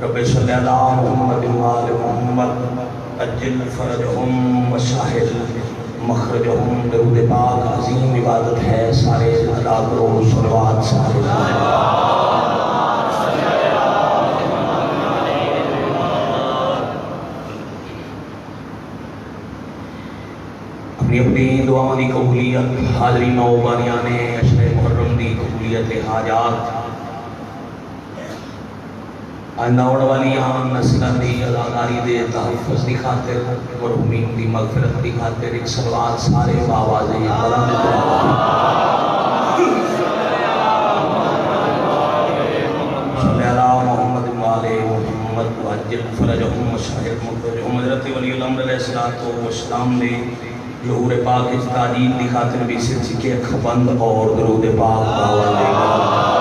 رب صلی اللہ محمد وآل محمد اجل فرجہم وساہل مخرجہم درود پاک عظیم عبادت ہے سارے ادا کرو صلوات سارے اپنی دعاؤں دی قبولیت حاضرین و بانیان عشر محرم دی قبولیت حاجات آئندہ ہونے والی نسلوں دی اداکاری دے تحفظ دی خاطر مرحومین دی مغفرت دی خاطر ایک صلوات سارے بآواز بلند صلی اللہ محمد وآل محمد وعجل فرجہم وسائر مخرجہم حضرت ولی الامر علیہ السلام نے ظہور پاک اس تعجیل دی خاطر بھی صرف کے اکھ بند اور درود پاک باوال دے گا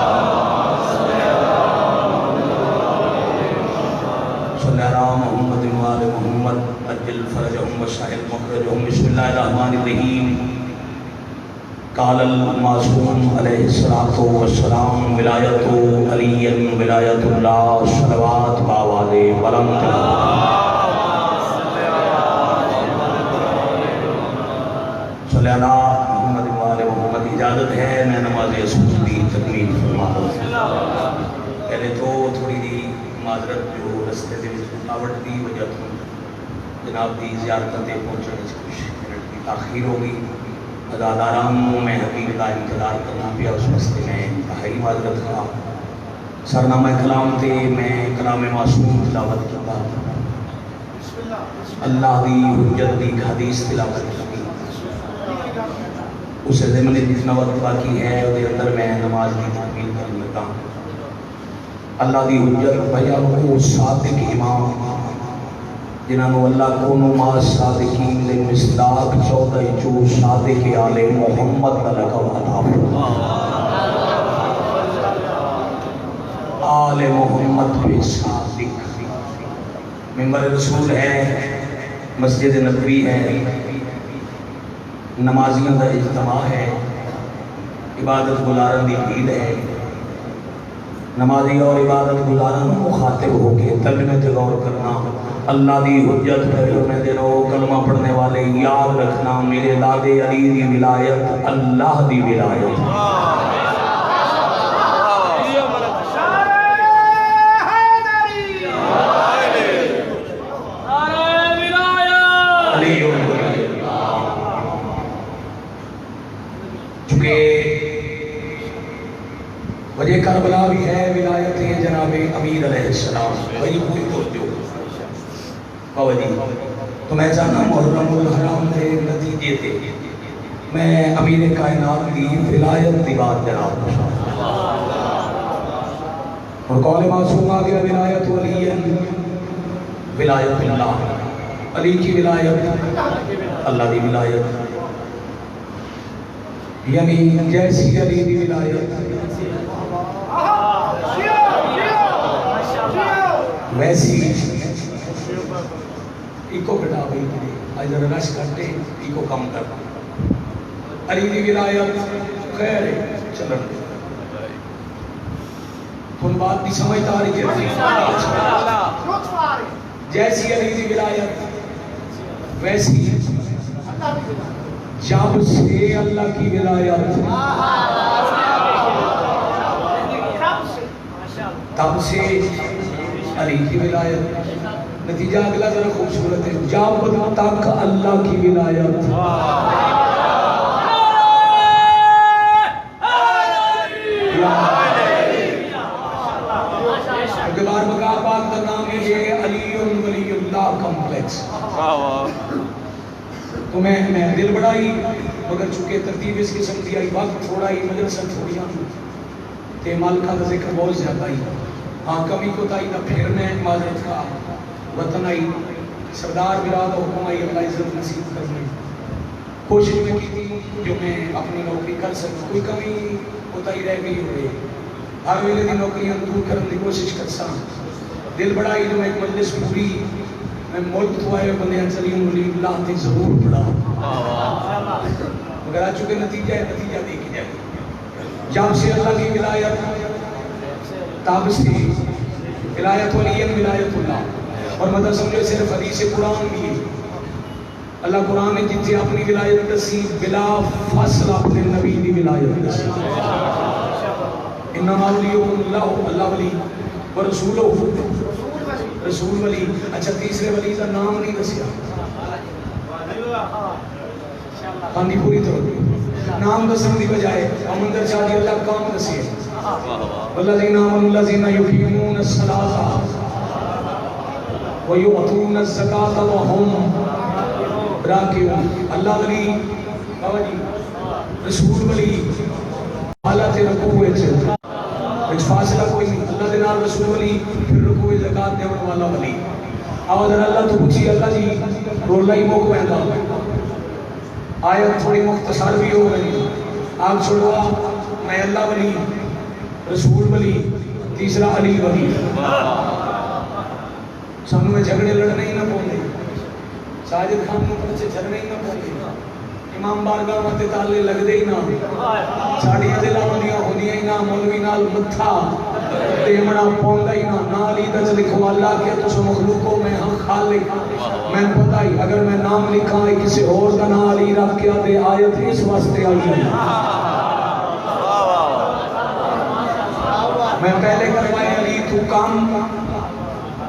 صلی اللہ محمد وآل محمد اجل فرجہم وسائر مخرجہم بسم اللہ الرحمن الرحیم قال المعصوم علیہ السلام ولایت علی ولایت اللہ صلوات باوال بلند صلی اللہ محمد وآل محمد اجازت ہے میں نماز عصر کی تکمیل فرما دوں پہلے تو تھوڑی دی معذرت جو رستے دے رکاوٹ دی وجہ تو جناب دی زیارت تے پہنچنے سے کچھ منٹ کی تاخیر ہو گئی اداداران میں حقیق کا انتظار کرنا پیا اس واسطے میں انتہائی معذرت کا سرنامہ کلام تے میں کلام معصوم تلاوت کیا اللہ دی حجت دی حدیث تلاوت کی اسے ضمن جتنا وقت باقی ہے وہ اندر میں نماز کی تکمیل کرنے لگا ہوں اللہ دی حجت بیان ہو صادق امام جنہوں اللہ کو نما صادقین دے مصداق 14 جو صادق آل محمد لگا عطا فرما آل محمد پہ صادق ممبر رسول ہے مسجد نبوی ہے نمازیوں کا اجتماع ہے عبادت گزارن دی بھیڑ ہے نمازی اور عبادت گزارن مخاطب ہو کے ترجمے تے غور کرنا اللہ دی حجت پہلونے دنوں کلمہ پڑھنے والے یاد رکھنا میرے دادے علی دی ولایت اللہ دی ولایت وجہ کربلا بھی ہے ولایت ہے جناب امیر علیہ السلام وہی پوری توجہ باوجی تو میں چاہنا محرم الحرام کے نتیجے تھے میں امیر کائنات کی ولایت دی بات جناب اور قول معصوم آ گیا ولایت علی ولایت اللہ علی کی ولایت اللہ دی ولایت یعنی جیسی علی دی ولایت ویسی ایکو گھٹا ہوئی آج ذرا رش کرتے ایکو کم کرنا علی دی ولایت خیر چلن تم بات نہیں سمجھتا رہی ہے جیسی علی دی ولایت ویسی جب سے اللہ کی ولایت تب سے علی کی ولایت نتیجہ اگلا ذرا خوبصورت ہے جب تک اللہ کی ولایت بار بقا پاک کا نام ہے یہ علی ولی اللہ کمپلیکس تو میں دل بڑھائی مگر چونکہ ترتیب اس قسم کی آئی وقت تھوڑا ہی مجلسہ تھوڑی تے مالکہ کا ذکر بہت زیادہ ہی ہاں کمی کو تائی نہ پھیرنے معذرت کا وطن آئی سردار براد حکم آئی اللہ عزت نصیب کرنے کوشش میں کی تھی جو میں اپنی نوکری کر سکوں کوئی کمی کو تائی رہ گئی ہوئے ہر ویلے دی نوکریاں دور کرنے دی کوشش کر سا دل بڑا ہی جو میں ایک مجلس پوری میں ملک تو آئے بندے انسلیم ولی اللہ تے ضرور پڑھا مگر آج چکے نتیجہ دیکھ جائے جب سے اللہ کی ولایت تب سے ولایت ولی ولایت اللہ. اور مطلب سمجھو صرف حدیث قرآن بھی ہے. اللہ قرآن نے جتنے اپنی ولایت دسی بلا فاصلہ اپنے نبی دی ولایت دسی. انما ولیکم اللہ, اللہ ولی ورسولہ رسول ولی. اچھا تیسرے ولی کا نام نہیں دسیا, باندھی پوری طرح نام دسن دی بجائے ہم اندر چاہ دی اللہ کام دسیے. والذین آمنوا الذین یقیمون الصلاۃ ویؤتون الزکاۃ وهم راکعون. اللہ ولی بابا جی رسول ولی حالت رکوع وچ فاصلہ کوئی نہیں. اللہ دے نال رسول ولی پھر رکوع زکات دیون والا ولی. آواز اللہ تو پوچھی اللہ جی رولا ہی موقع ہے. آیت تھوڑی مختصر بھی ہو گئی. آپ چھوڑوا میں اللہ ولی رسول ولی تیسرا علی ولی. سانو میں جھگڑے لڑنے ہی نہ پوندے, ساجد خان کو پچھے جھگڑے ہی نہ پوندے, امام بارگاہ متے تالے لگ دے ہی نہ, ساڑیاں دلاں ہوندیاں ہوندیاں ہی نہ, مولوی نال متھا دیمڑا پوندا ہی نہ. علی دچ لکھو اللہ کہ تس مخلوق ہو میں ہم خالق. میں پتہ ہی اگر میں نام لکھا ہے کسی اور کا نام علی رکھ کے آتے آیت اس واسطے آئی ہے. میں پہلے کروائے علی تو کام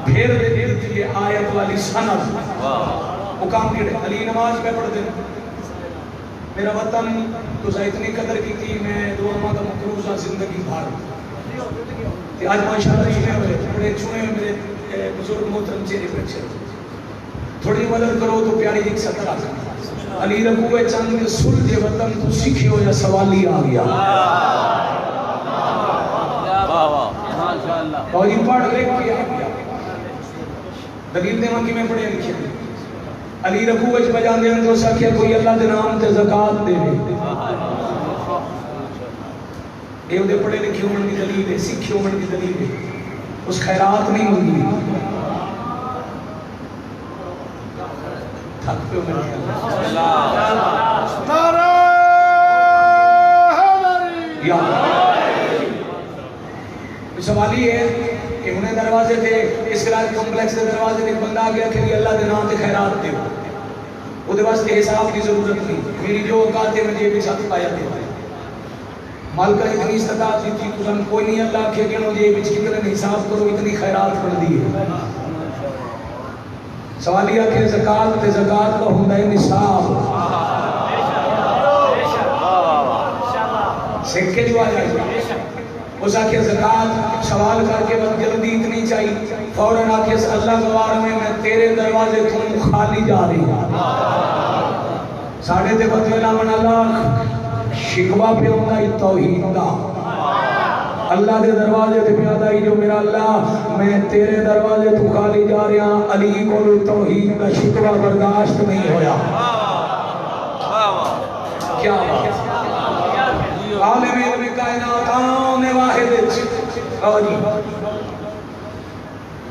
پھر دیتی ہے آیت والی سند. وہ کام کیڑے علی نماز پہ پڑھ دے. میرا وطن تو اتنی قدر کی تھی میں دعا کا مقروضہ زندگی بھر. آج ماشاءاللہ چنے ہوئے بڑے چنے ہوئے میرے بزرگ محترم چہرے پر اچھے. تھوڑی مدد کرو تو پیاری ایک سطر آ سکتا. علی رکوع چند سلجھ وطن تو سیکھی ہو یا سوالی آ گیا. اور یہ پڑھ لے کیا دلیل دے ماں کی میں پڑھے لکھے. علی رکوع وچ بجان دے تو سکھیا کوئی اللہ دے نام تے زکات دے دے. یہ دے پڑھے لکھے ہونے کی دلیل ہے, سیکھے ہونے کی دلیل ہے. اس خیرات نہیں ہوگی. تھک پہ ہونے یا سوالی ہے کہ انہیں دروازے تھے اس کلاس کمپلیکس کے دروازے ایک بندہ آ گیا کہ اللہ دے نام تے خیرات دے. وہ دے واسطے حساب کی ضرورت نہیں. میری جو اوقات ہے مجھے بھی ساتھ پایا دے. مالکہ اتنی استطاعت تھی تم کوئی نہیں اللہ کے کہ مجھے بچ کتنے حساب کرو اتنی خیرات کر دی ہے. سوالیہ کہ زکات تے زکات کا ہوندا ہے نصاب. سکے جو آ جائے اس آکھے زکات سوال کر کے بس جلدی اتنی چاہیے فوراً آکھے اللہ گوار میں تیرے دروازے تم خالی جا رہی ہیں. ساڑھے تے بدویلا من اللہ شکوہ پہ ہونا ہی توحید دا. اللہ دے دروازے تے پیادا ہی جو میرا اللہ میں تیرے دروازے تو خالی جا رہا. علی کو توحید دا شکوہ برداشت نہیں ہویا. کیا بات عالم علم کائنات آنے واحد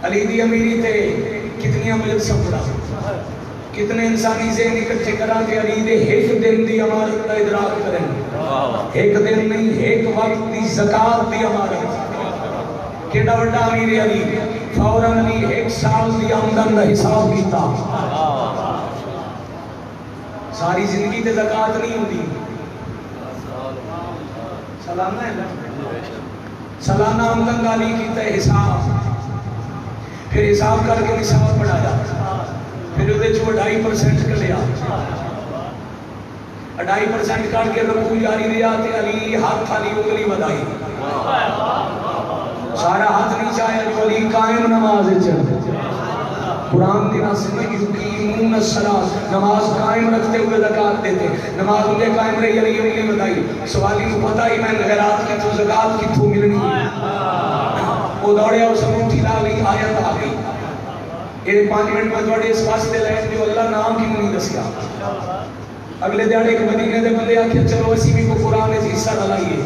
علی دی امیری تے کتنی عملت سپڑا کتنے انسانی ذہن اکٹھے کرا کے علی دے ایک دن دی امارت کا ادراک کریں. ایک دن نہیں ایک وقت دی زکات دی امارت. کیڑا وڈا امیر علی فوراً علی ایک سال دی آمدن دا حساب کیتا. ساری زندگی تے زکات نہیں ہوتی. سالانہ ہے سالانہ آمدن کا علی کیتا ہے حساب. پھر حساب کر کے نصاب پڑھایا. پھر ادھے جو 2.5% کر لیا 2.5% کر کے رکوع جاری رہا تے علی ہاتھ خالی انگلی بدائی. سارا ہاتھ نہیں چاہیا جو علی قائم نماز چل قرآن دینا سنگی یقیمون الصلاۃ نماز قائم رکھتے ہوئے زکات دیتے. نماز انہیں قائم رہی علی انگلی بدائی. سوالی کو پتہ ہی میں غیرات کی تو زکات کی تو ملنی. وہ دوڑیا اس انگوٹھی لا لی آیت آ گئی. یہ 5 منٹ میں دوڑے اس واسطے لائن جو اللہ نام کی نہیں دسیا. اگلے دیاڑے کے مدینے دے بندے آکھے چلو اسی بھی کو قرآن سے حصہ ڈالائیے.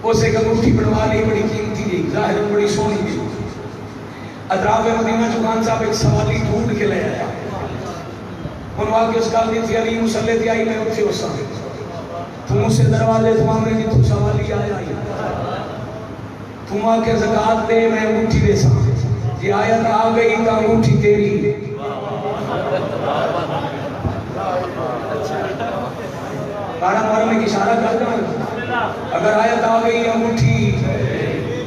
اسے ایک انگوٹھی بنوا لی بڑی قیمتی جی ظاہر بڑی سونی جی. اطراف مدینہ چوکان صاحب ایک سوالی ڈھونڈ کے لے آیا. انہوں آ کے اس کال دی تھی علی مسلح تھی آئی میں اتھے اس سامنے تو مجھ سے دروازے تمام نے جی تو سوالی آیا تم آ کے زکات دے میں انگوٹھی دے سا یہ آیت آ گئی تا انگوٹھی تیری کارا مارا میں اشارہ کر دوں اگر آیت آ گئی انگوٹھی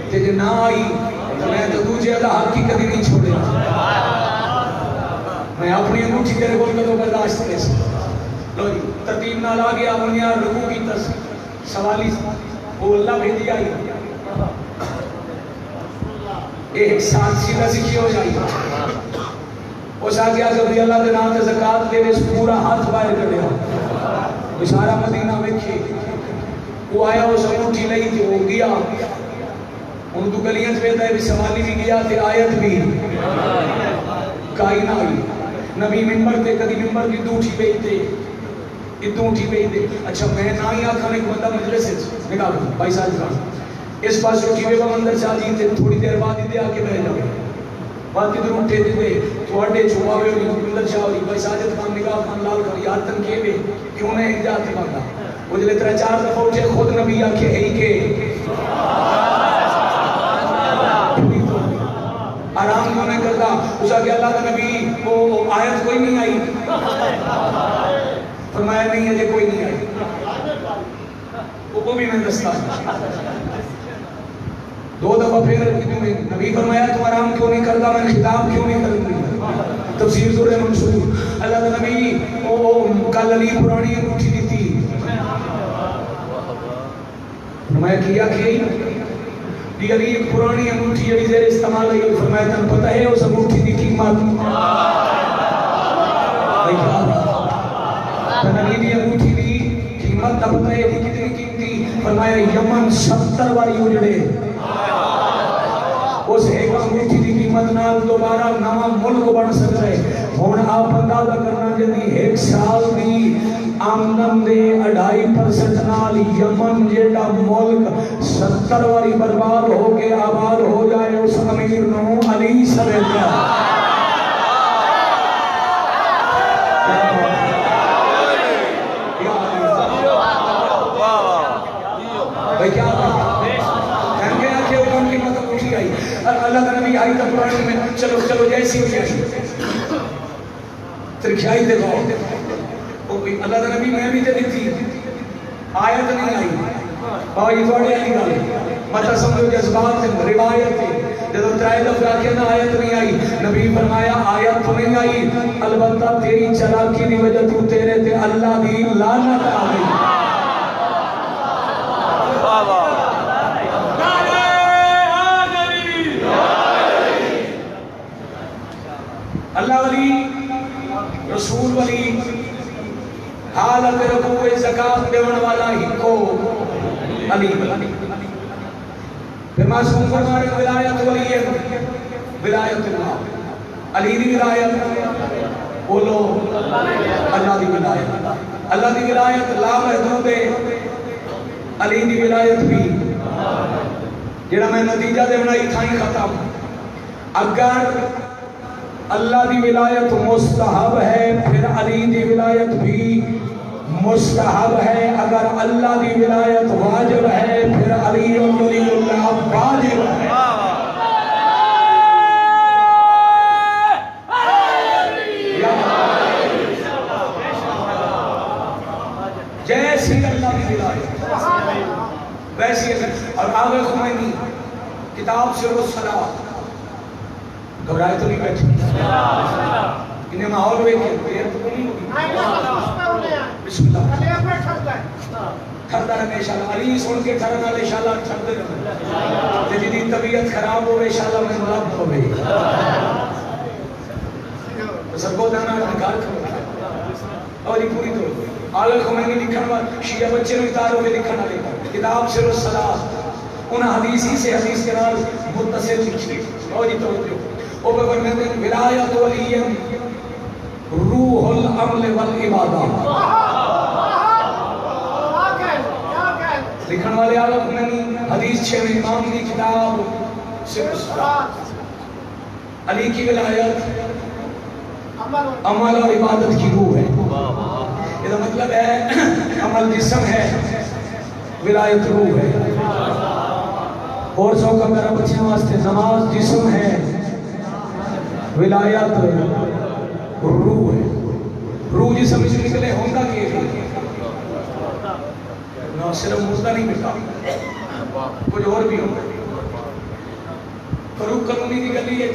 تے جو نہ آئی تو میں تو دوجہ اللہ حق کی کبھی نہیں چھوڑے میں اپنی انگوٹھی تیرے بول کر برداشت کرے لو جی ترتیب نہ لا گیا بنیاد رکوع کی سوالی وہ اللہ بھیجی آئی ایک ساتھ سیدھا سکھی ہو جائی اس آگیا کہ اللہ کے نام سے زکاة دے اس پورا ہاتھ باہر کر دیا بشارہ مدینہ میں کھے وہ آیا اس انگوٹھی لئی تھی وہ گیا ان تو گلیاں سے ہے بھی سوالی بھی گیا تھے آیت بھی کائی نہ آئی نبی ممبر تے کدی ممبر کی دوٹھی پہ تے دوٹھی پہ تے اچھا میں نہ ہی آکھا میں ایک بندہ مجلس ہے نکال دوں بھائی صاحب جان اس پاس روٹی پہ مندر چاہ جی تے تھوڑی دیر بعد ہی دے آکے بہ جاؤ بعد کی در اٹھے دے تھوڑے چھوڑا ہوئے مندر چاہ ہوئی بھائی ساجد خان نگاہ خان لال کر یاد تن کے بے کیوں نے انجاتے مانگا وہ جلے ترہ چار دفعہ اٹھے خود نبی آکے ہی کے آرام کیوں نہیں کرتا اسا کہ اللہ کا نبی وہ آیت کوئی نہیں آئی فرمایا نہیں ہے کوئی نہیں آئی وہ بھی میں دستا دو دفعہ پھر نبی فرمایا تو آرام کیوں نہیں کرتا میں خطاب کیوں نہیں کرتا تفسیر سورہ منصور اللہ کا نبی وہ کل علی پرانی انگوٹھی دی تھی فرمایا کیا کہ دی علی ایک پرانی انگوٹھی علی زیر استعمال ہے فرمایا تن پتہ ہے اس انگوٹھی دی قیمت تن علی دی انگوٹھی دی قیمت تب پتہ ہے دی کتنی قیمتی فرمایا یمن 70 باری اجڑے اس ایک انگوٹھی دی قیمت نال دوبارہ نواں ملک بن سکتا ہے ہن آپ اندازہ کرنا جدی ایک سال دی آمدن دے 2.5% نال یمن جیڑا ملک 70 واری برباد ہو کے آباد ہو جائے اس امیر نو علی سمجھتا بھائی کیا اللہ کا نبی آئی تب پرانی میں چلو چلو جیسی ہو جیسی ترکھائی دے گو اللہ کا نبی میں بھی دے تھی آیت نہیں آئی بابا یہ توڑے آئی گا مطلب سمجھو جذبات سے روایت تھی جب ترائے دفعہ کہ نہ آیت نہیں آئی نبی فرمایا آیت تو نہیں آئی البتہ تیری چلاکی دی وجہ تو تیرے تے اللہ دی لعنت آ گئی اللہ ولی رسول ولی حالت رکوع زکاة دیون والا ہی کو علی پھر معصوم فرما رہے ولایت ولی ولایت اللہ علی دی ولایت بولو اللہ دی ولایت اللہ دی ولایت لا محدود ہے علی دی ولایت بھی جڑا میں نتیجہ دے بنائی تھائی ختم اگر اللہ دی ولایت مستحب ہے پھر علی دی ولایت بھی مستحب ہے اگر اللہ دی ولایت واجب ہے پھر علی ولی اللہ واجب ہے جیسی اللہ دی ولایت ویسی اور آگے خمینی کتاب سر الصلاۃ گھبرائے تو نہیں بیٹھے انہیں ماحول ہوئے کہ بسم اللہ کھردہ رہے انشاءاللہ علی سن کے کھرنا لے انشاءاللہ چھڑتے رہے جدی طبیعت خراب ہوئے انشاءاللہ میں ملاب ہوئے سرگو دانا نکال کرو اور یہ پوری تو آل خمینی لکھن وقت شیعہ بچے میں اتار ہوئے لکھن لے کتاب سر الصلاۃ ان حدیثی سے حدیث کے نال متصل لکھی اور یہ توجہ او بگر میں ولایت ولیم روح العمل والعبادہ لکھن والے آلہ خمینی حدیث 6 امام کی کتاب علی کی ولایت عمل اور عبادت کی روح ہے یہ مطلب ہے عمل جسم ہے ولایت روح ہے اور سو کا میرا بچیاں واسطے نماز جسم ہے، ولایت روح ہے. روح جسم سے نکلے ہوگا کہ نہ صرف مردہ نہیں مٹا، کچھ اور بھی ہوگا. فروخ قانونی کی گلی ہے،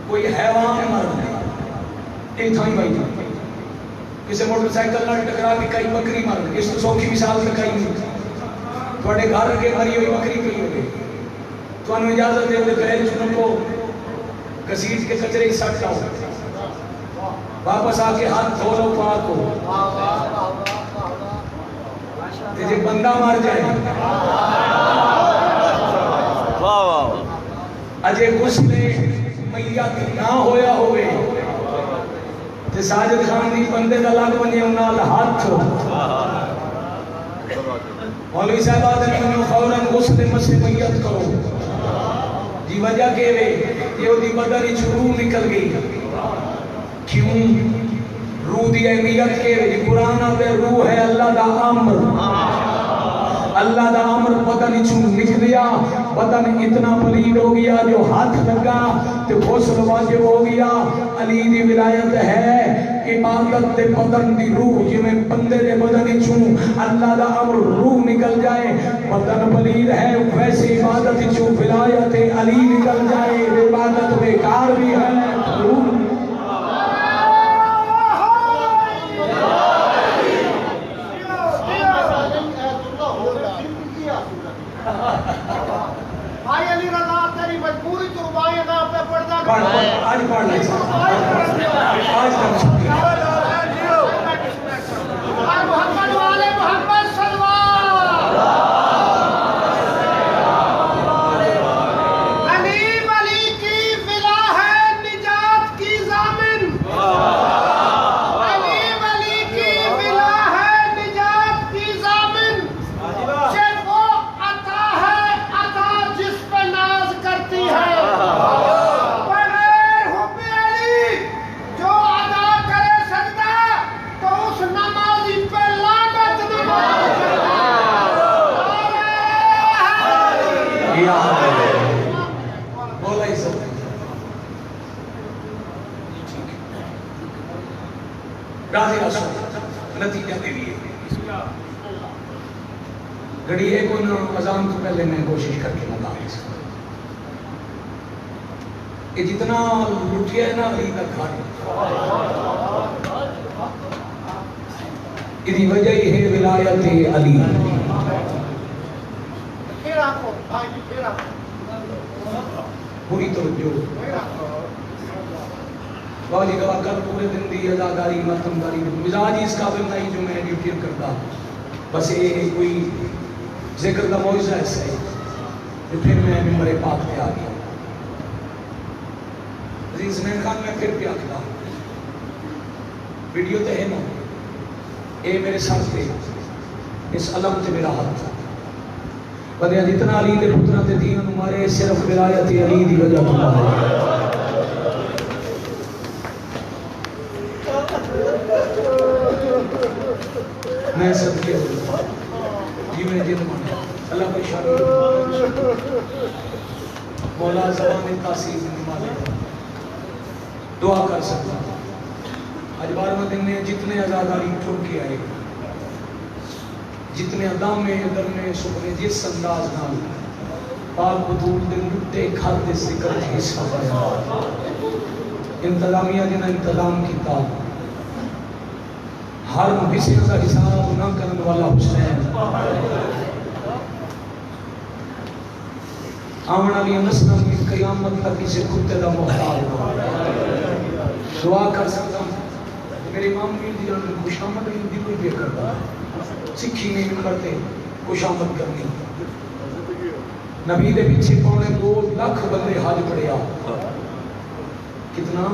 کوئی حیوان مر گیا ایک تھائی بھائی جان، کسی موٹر سائیکل نہ ٹکرا کے کئی بکری مر گئی. اس تو سوکھی مثال سے کئی نہیں، تھوڑے گھر کے مری ہوئی بکری پی ہوگی، تو انہوں اجازت دے دے پہلے چنوں کو گھسیٹ کے کچرے سٹ آؤ، واپس آ کے ہاتھ دھو لو پاک ہو. جی بندہ مر جائے اجے غسل میت نہ ہویا ہوئے تے ساجد خان دی بندے دا لگ بنے انال ہاتھ. مولوی صاحب آدھے میں فوراً غسل مسے میت کرو. جی وجہ کہ یہ دی بدن روح نکل گئی. کیوں؟ روح دی اہمیت کے قرآن پہ روح ہے اللہ دا امر. اللہ دا امر بدن چوں نکلیا، بدن اتنا پلید ہو گیا جو ہاتھ لگا تو غسل واجب ہو گیا. علی دی ولایت ہے عبادت دے بدن دی روح، جی میں بندے دے بدن چوں اللہ دا امر روح نکل جائے، بدن پلید ہے ویسے عبادت چوں ولایت علی نکل جائے، عبادت بیکار بھی ہے. روح بھائی علی رضا تیری مجبوری تو بھائی ادا پہ پڑھنا آج پڑھ لیں آج محمد والے محمد صلوات علیم علی کی ولا ہے نجات کی ضامن. علیم علی کی ولا ہے نجات کی ضامن. صرف وہ عطا ہے، عطا جس پہ ناز کرتی ہے. بغیر حب علی جو ادا کرے سجدہ تو اس نمازی پہ لعنت نماز کرتا بولا ہی سب راضی رسو نتیجہ دے لیے گھڑی ہے کوئی اذان تو پہلے میں کوشش کر کے بتا دیں. کہ جتنا لٹیا ہے نا علی کا گھر، اس وجہ یہ ہے ولایت علی. پوری توجہ بابا جی گواہ کر پورے دن دی ازاداری ماتمداری مزاج اس قابل نہیں جو میں ڈیوٹی کرتا. بس یہ کوئی ذکر کا معجزہ ایسا ہے کہ پھر میں ممبر پاک پہ آ گیا. عزیز میں خان میں پھر پیا کھلا ویڈیو تے ہے نا، اے میرے ساتھ تے اس علم تے میرا ہاتھ بندے جتنا علی دے پترا تے دین مارے صرف ولایت علی دی وجہ تو ہے. میں صدقے جی میں جن مانا اللہ پر شاہد مولا زبان تاثیر مانے دعا کر سکتا. آج 12 دن میں جتنے آزاداری چھوڑ کے آئے، جتنے ادامے درمے سکنے جس انداز نال پاک بطول دن لٹے گھر دے ذکر کے حصہ پایا. انتظامیہ جنہ انتظام کیتا، ہر کسی کا حساب نہ کرنے والا حسین، آمن علی نسلوں کی قیامت تک کسی کتے دا محتاج. دعا کر سکتا ہوں میرے امام کی جان میں خوشامد دی کوئی بھی کرتا ہے، سکھی نہیں کرتے خوشامد کرنی. نبی دے پیچھے 2 لاکھ بندے حج پڑیا. کتنا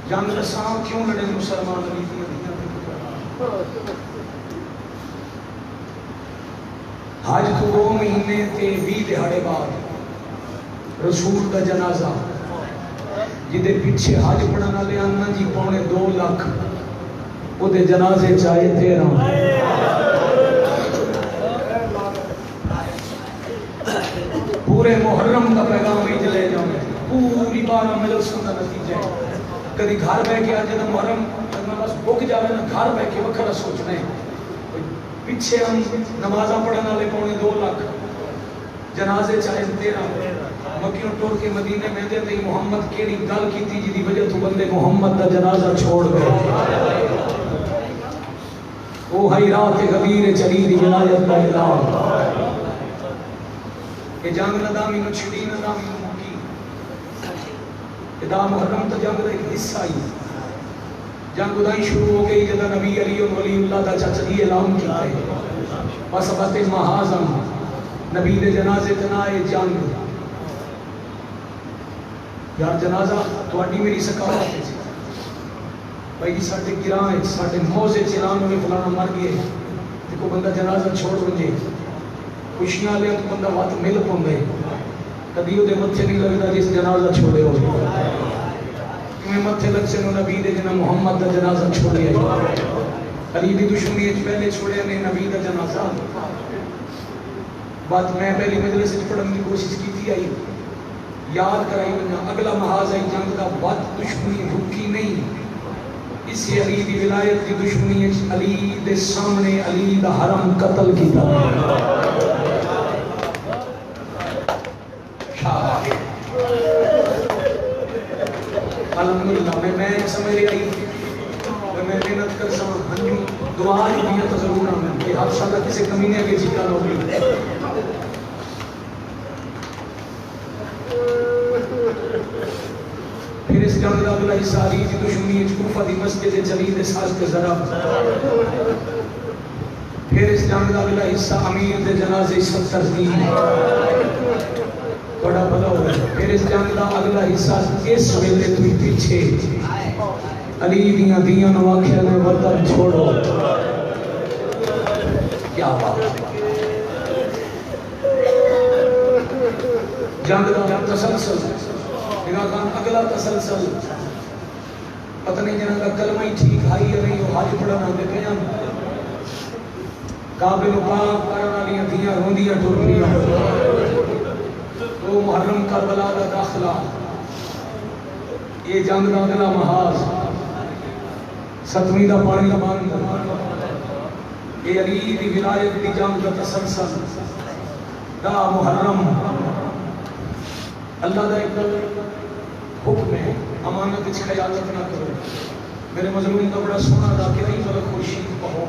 جان رساں کیوں لڑے مسلمان علی کی مدینہ. حج تو 2 مہینے تے 20 دہاڑے بعد رسول کا جنازہ جدے پیچھے حج پڑھن والے آنا جی 2 لاکھ وہ دے جنازے چاہے 13. پورے محرم کا پیغام ہی لے جاؤں پوری 12 مجلسوں کا نتیجہ ہے کدی گھر بہ کے آج جب محرم بس بک جائے نا گھر بہ کے وکھرا سوچنا ہے پیچھے ہم نمازاں پڑھنے والے 2.25 لاکھ جنازے چاہے 13 مکیوں ٹور کے مدینے میں دے تے محمد کیڑی گل کیتی جی دی وجہ تو بندے محمد دا جنازہ چھوڑ گئے وہ ہی رات غدیر چلی دی ولایت دا اعلان کہ جنگ ندامی نو چھڑی ندامی نو مکی ادا محرم تو جنگ دا ایک حصہ ہی جنگ ادائی شروع ہو گئی جدا نبی علی و ولی اللہ دا چچلی اعلان کیتا ہے وصبت محاظم نبی دے جنازے تنائے جنگ یار جنازہ تو اڈی میری سکاوت ہے بھائی جی ساڑھے گران ہے ساڑھے موزے چلان میں فلانا مر گئے دیکھو بندہ جنازہ چھوڑ رنجے خوشیاں لے تو بندہ وقت مل پوندے کبھی وہ دے متھے نہیں لگتا جس جنازہ چھوڑے ہو تمہیں متھے لگ سے نبی دے جنا محمد دا جنازہ چھوڑے علی دی دشمنی پہلے چھوڑے نے نبی دا جنازہ بات میں پہلی مجلس سے پڑھنے کی کوشش کی تھی آئی یاد کرائی بنا اگلا محاذ ہے جنگ دا بات دشمنی رکی نہیں اسی علی دی ولایت دی دشمنی علی دے سامنے علی دا حرم قتل کیتا شاباش الحمدللہ میں سمجھ رہی میں محنت کر سما ہنجو دعا دیا تو ضرور ہمیں کہ ہر سال کسی کمینے کے جیتا ہوگی پھر اس جنگ دا اگلا حصہ علی دی دشمنی کوفہ دی مسجد چلی دے ساز کے ذرا پھر اس جنگ دا اگلا حصہ امیر دے جنازے 70 دی بڑا بھلا ہوا پھر اس جنگ دا اگلا حصہ اس ویلے تو پیچھے علی دیاں دیاں نو آکھیا نے وطن چھوڑو کیا بات جنگ دا تسلسل نگاہ خان اگلا تسلسل پتہ نہیں جنہاں کا کلمہ ہی ٹھیک آئی یا نہیں وہ حج پڑھنا دے پہ ہم کعبے نو پاک کرنا لیاں دیاں روندیاں ٹرپیاں وہ محرم کربلا کا داخلہ یہ جنگ دا اگلا محاذ 7ویں دا پانی دا بند یہ علی دی ولایت دی جنگ دا تسلسل دا محرم اللہ دا ایک حکم ہے امانت اس خیالت نہ کرو میرے مظلوم کا بڑا سونا دا کہ نہیں ملک خورشید پہو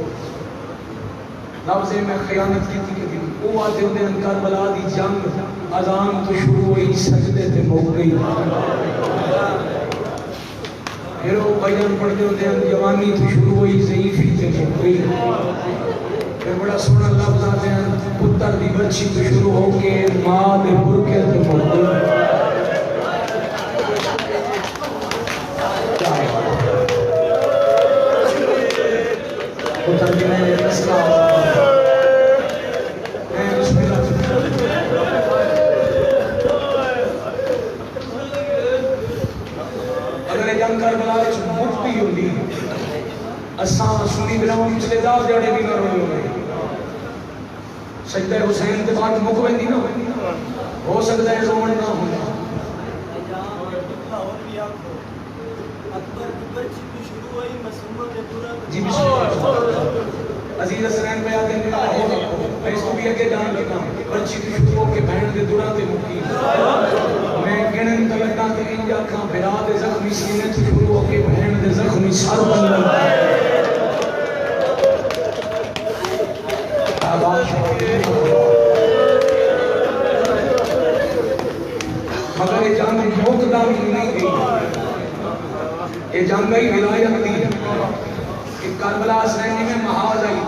لفظ میں خیانت کی تھی کہ وہ آتے ہوتے ہیں کربلا دی جنگ اذان تو شروع ہوئی سجدے تے مک گئی پھر وہ بیان پڑھتے ہوتے ہیں جوانی تو شروع ہوئی ضعیفی تے مک گئی پھر بڑا سونا لفظ آتے ہیں پتر دی بچی تو شروع ہو کے ماں دے برکے تے مک گئی اگر جنگ کربلا مفتی ہوندی اساں سنی گراؤں پچھلے 10 جڑے بھی نہ ہوئے سجدہ حسین کے بعد مک ویندی نہ ہو سکتا ہے رومن نہ ہو جی بسم اللہ عزیز اسرین پہ آتے ہیں میں اس کو بھی اگے جان لگا بچی کی شروع کے بہن دے دورہ تے مکی میں گنن تلکا تے انجا کھاں بھرا دے زخمی سینے تے شروع ہو کے بہن دے زخمی سر بن مگر یہ جنگ موقدہ بھی نہیں گئی یہ جنگ ہی ولایت دی کہ کربلا حسینی میں محاذ آئی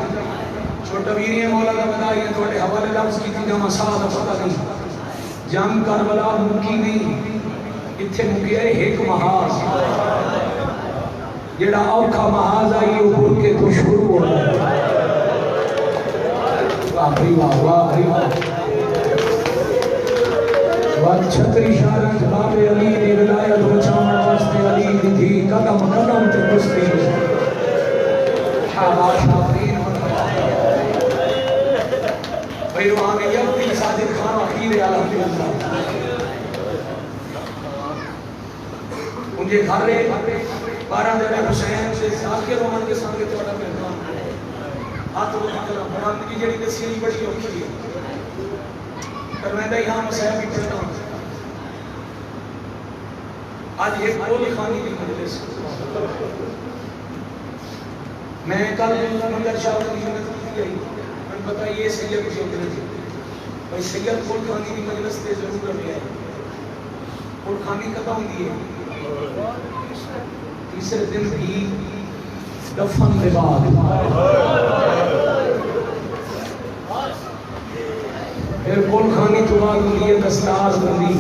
چھوٹا ویری مولا کا بدائی ہے توڑے حوالے لفظ کی تھی جہاں ساتھ پتہ نہیں جنگ کربلا مکی نہیں اتھے مکی ہے ایک محاذ جیڑا اوکھا محاذ آئی اوپر کے تو شروع ہو رہا ہے واہ واہ واہ چھتری شارت باب علی دی ولایت بچاؤں واسطے علی دی تھی قدم قدم تے کشتی شاباش آفرین بھائی وہاں میں یقین صادق خان اخیر الحمدللہ ان کے گھر رہے 12 دن حسین سے ساتھ کے رومان کے سامنے توڑا مہمان ہاتھ وہ نکلا برامد کی جڑی دسی بڑی ہوتی ہے پر میں دے یہاں مسیح بھی پڑھتا ہوں آج ایک کول خانی کی مجلس میں کل منگر شاہ کی محنت کی گئی میں پتا یہ سید کچھ ہوتے ہیں بھائی سید کول خانی کی مجلس تے ضرور رہے ہیں کول خانی کتا ہوں گی ہے تیسرے دن کی دفن کے بعد پھر کول خانی تو بعد ہوئی ہے دستار بندی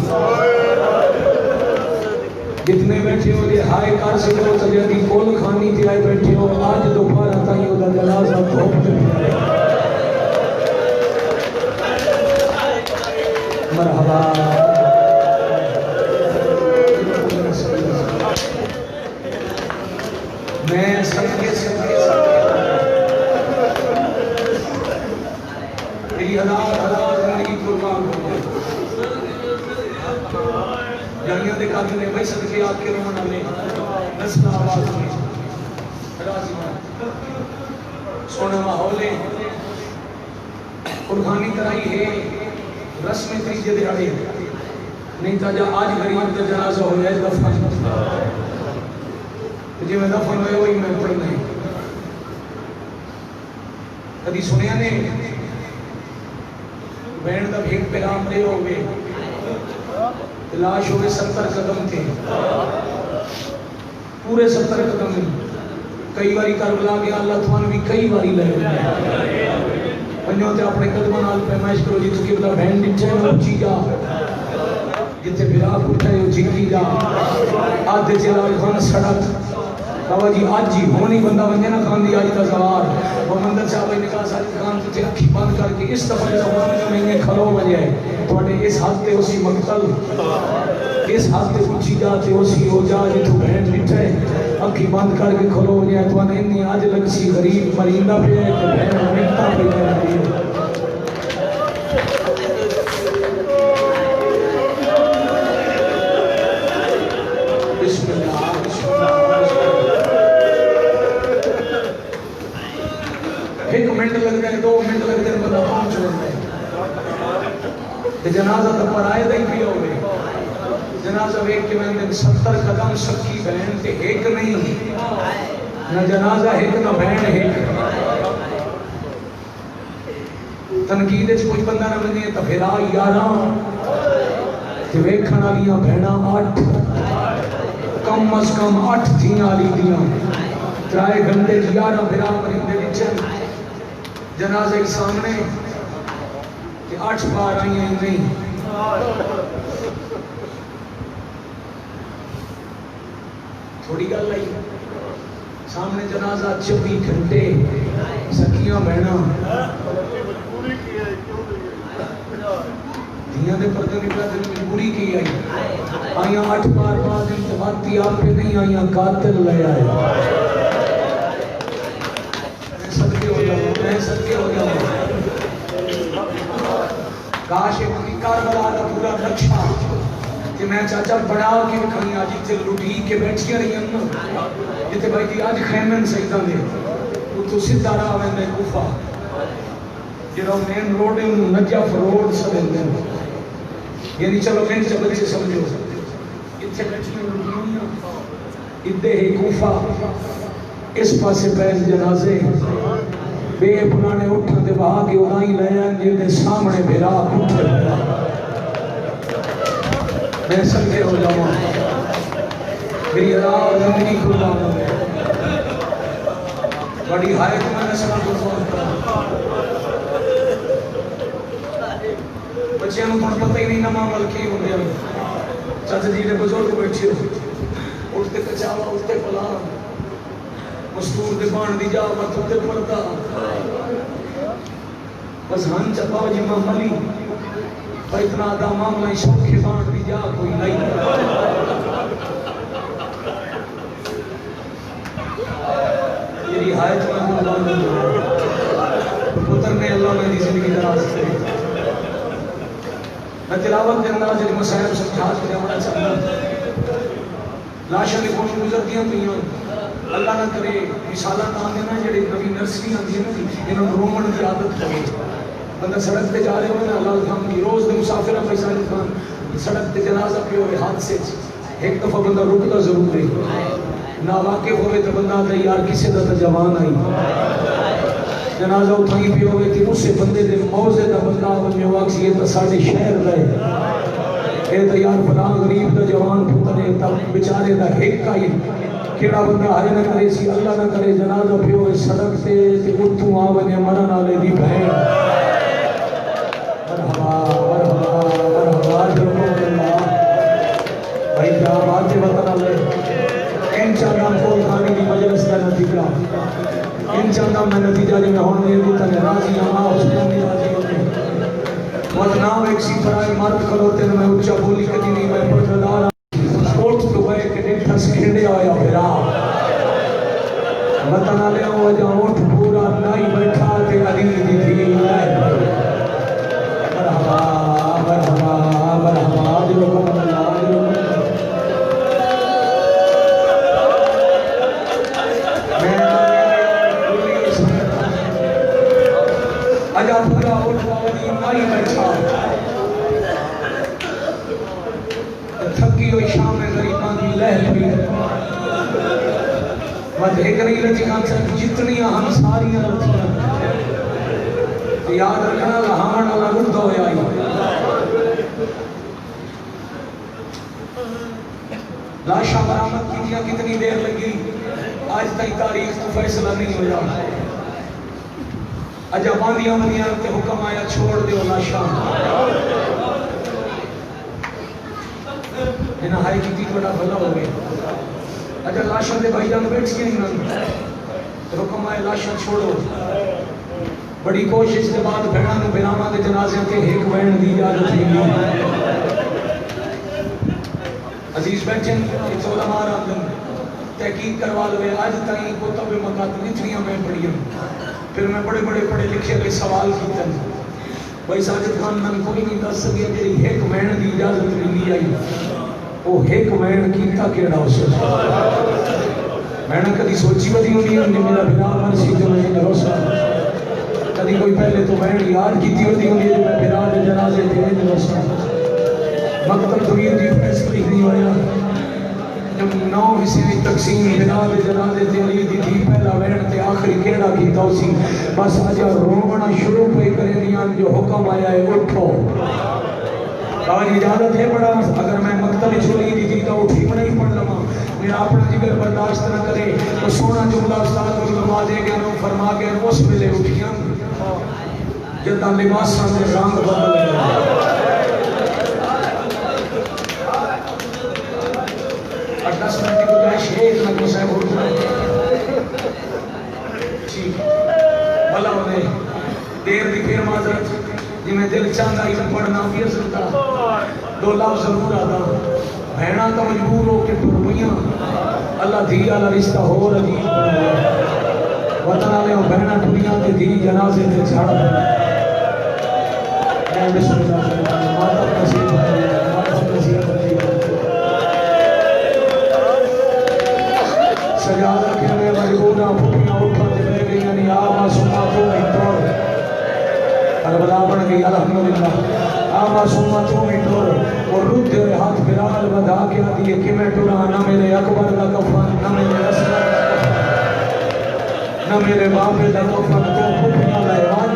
جتنے بیٹھے ہو یہ ہائے کار سے لو تجربی کول خانی تھی آئے بیٹھے ہو آج دوپہر تائیں ہوتا جنازہ دھوپ دے مرحبا میں سمجھے میری ہزار زندگی قربان ہو گئے جانیاں دے قابل نے بھائی صدقے آپ کے رومن ہمیں نسل آواز میں راضی مان سونا ماحول ہے قربانی کرائی ہے رسم تیجے دیاڑے نہیں تا جا آج غریب کا جنازہ ہو جائے دفن جی میں دفن ہوئے وہی میں پڑھنا ہے کدی سنیا نے بینڈ دا بھیگ پیغام دے ہوئے لاش ہوئے 70 قدم تھے پورے 70 قدم کئی باری کربلا گیا اللہ تمہاں بھی کئی باری لے پنجوں تے اپنے قدموں نال پیمائش کرو جی تو کہ بتا بینڈ ڈٹھے ہو اچھی جا جتے براق اٹھائے ہو جھکی جا آدھے چلال خان سڑک بابا جی آج جی ہونی بندہ بنجے نہ خان دی آج کا سوار وہ مندر صاحب نکاح ساتھ خان تو اکھی بند کر کے اس دفعہ زبان میں مہینے کھلو بجائے تو اٹھے اس حد تے اسی مقتل اس حد تے کچھی جاتے اسی ہو جا جی تو بہن بٹھے اکھی بند کر کے کھلو بجائے تو انہیں انہیں آج لگ سی غریب مرندہ پہ ہے تو بہن مکتا پہ ہے ایک منٹ لگ جائے 2 منٹ لگ جائے بندہ پہنچ رہا ہے جنازہ تو پر آئے دیں بھی ہوئے جنازہ ایک کے میں 70 قدم سکی بہن تے ایک نہیں نہ جنازہ ایک نہ بہن ایک تنقید اس کوئی بندہ نہ بنے تو پھر آئی 11 تے ویکھن والیاں بہناں 8 کم از کم 8 تھیاں والی دیاں 3 گھنٹے 11 بھرا مرندے وچ جنازے کے سامنے کہ 8 بار آئی ہیں نہیں تھوڑی گل آئی سامنے جنازہ 24 گھنٹے سکیاں بہنا دنیا دے پردے نکلا دل مجبوری کی آئی آئیاں 8 بار بعد انتباہتی آپ پہ نہیں آئیاں قاتل لے آئے کاش ایک کاربلا کا پورا نقشہ کہ میں چاچا بڑا کے کھانی آج تے لٹی کے بیٹھیاں رہی ہیں جتے بھائی دی آج خیمن سیداں دے تو سیدھا راہ ویندے کوفہ جڑا مین روڈ ہے نجف روڈ سمجھدے یعنی چلو میں سے بچے سمجھو اتنے بیٹھیاں لٹیاں ادھے ہی کوفہ اس پاسے بیٹھ جنازے بے پرانے اٹھن دے بہا کے اڑائی لے آن جن دے سامنے بھیرا اٹھے میں سکتے ہو جاؤں میری راہ زندگی کھلا ہوں بڑی حایت میں نسلہ کو سوچتا بچے ہم کو پتہ ہی نہیں نماں ملکی ہوں گے چاچا جی نے بزرگ بیٹھے اٹھتے کچاوا اٹھتے پلان مستور دے بان دی جا مطلب دے پڑتا بس ہن چپاو جی معاملی پر اتنا دا معاملہ شوق کے بان دی جا کوئی نہیں یہ رہایت میں پتر نے اللہ نے دی زندگی دراز کرے. میں تلاوت کے انداز جو مسائل سمجھا کے جانا چاہتا ہوں. لاشاں دی کوئی گزردیاں پئیاں اللہ نہ کرے مثالاں تاں دے نا جڑے نویں نرسری آندی ہے نا انہاں نوں رومن دی عادت ہوے. بندہ سڑک پہ جا رہے ہو نا اللہ خان کی روز دے مسافر ہیں پیسہ خان سڑک پہ جنازہ پہ ہوئے حادثے ایک دفعہ بندہ رکتا ضرور ہے. نہ واقف ہوئے تو بندہ آتا یار کسی دا تو جوان آئی جنازہ اٹھائی پہ ہوئے کہ اس سے بندے دے موزے دا بندہ بننے واقعی یہ تو ساڑھے شہر رہے اے تو یار فلاں غریب دا جوان پتنے تب بچارے دا ایک آئی کیڑا بندہ ہرے نہ کرے سی اللہ نہ کرے جنازہ پہ ہوئے سڑک سے اٹھوں آونے مرن آلے دی بہن مرحبا مرحبا مرحبا جرمو اللہ بھائی کیا بات ہے وطن اللہ ان چاندام کوئی خانی دی مجلس کا نتیجہ ان چاندام میں نتیجہ دی میں ہونے دی تنے راضی ہم آؤ سکون دی راضی ہونے وطنام ایک سی فرائے مرد کروتے میں اچھا بولی کدی نہیں میں پردار اٹھ تو گئے کہ نہیں ٹھس کھڑے آیا پھرا وطن آلے ہوں جا اٹھ پورا نائی بیٹھا تے علی دی تھی مرحبا مرحبا مرحبا جلوکم اللہ اجا پورا اٹھا دی نائی بیٹھا تھکی ہوئی شام میں غریبان دی لہر بھی مجھے ایک نہیں لچی کان سے جتنی ہم ساریاں رکھیاں یاد رکھنا لہامن اللہ رکھ دو آئی لاشا برامت کی دیا کتنی دیر لگی آج تک تاریخ تو فیصلہ نہیں ہو جا اجا باندیاں بندیاں تے حکم آیا چھوڑ دیو لاشا انہاں ہائی کی بڑا بھلا ہو گیا اجا لاشا دے بھائی جان بیٹھ کے نہیں حکم آیا لاشا چھوڑو بڑی کوشش کے بعد بھیڑاں نو بناواں دے جنازے تے ایک وین دی اجازت ملی عزیز بیٹھے ایک علماء راندن تحقیق کروا لوے آج تائیں کتب مکاتب اتنیاں میں پڑھیاں پھر میں بڑے بڑے پڑھے لکھے کے سوال کیتے ہیں بھائی ساجد خان نن کوئی نہیں دس سکیا جی ایک وین دی اجازت ملی آئی وہ ایک وین کیتا کیڑا اسے میں نے کدی سوچی بدی ہونی ہے کہ میرا بنا مرسی جو میں نے روسا کدی کوئی پہلے تو وین یاد کیتی ہوتی ہونی ہے جو میں بنا دے جنازے دے روسا مکتب دنیا دی فیصلہ نہیں ہویا جب 9 حصے دی تقسیم بنا دے جنازے تے علی دی تھی پہلا وین تے آخری کیڑا کیتا اسی بس اجا رونا شروع پہ کرے دیاں جو حکم آیا ہے اٹھو آج اجازت ہے بڑا اگر میں مکتب چھوڑی دی تھی تو اٹھی میں نہیں پڑھ لما میرا اپنا جگر برداشت نہ کرے تو سونا جملہ استاد کو فرما دے گا نو فرما کے اس ویلے اٹھیاں جدا لباساں دے رنگ بدل گئے 10 منٹ کی گزارش ہے اتنا کو صاحب ہوتا ہے ٹھیک بھلا ہونے دیر دی پھر معذرت جی میں دل چاہتا ہی پڑھنا بھی سکتا 2 لفظ ضرور آتا بہنا تو مجبور ہو کے ٹرپیاں اللہ دھی والا رشتہ ہو عجیب وطن والے ہو بہنا ٹوریاں تے دھی جنازے تے چھڑ میں بسم اللہ ماتا نصیب ماتا نصیب سجا رکھے میں مجبورہ پھوپیاں اٹھا تے بہ گئیاں نہیں آما سنا تو ہی توڑ کربلا بن گئی الحمدللہ آما سنا تو ہی توڑ اور رکھ دے ہاتھ بلال بدا کے دیے کہ میں ٹورا نہ میرے اکبر کا کفن نہ میرے اسلام کا کفن نہ میرے باپ کا کفن تو پھوپیاں لائوان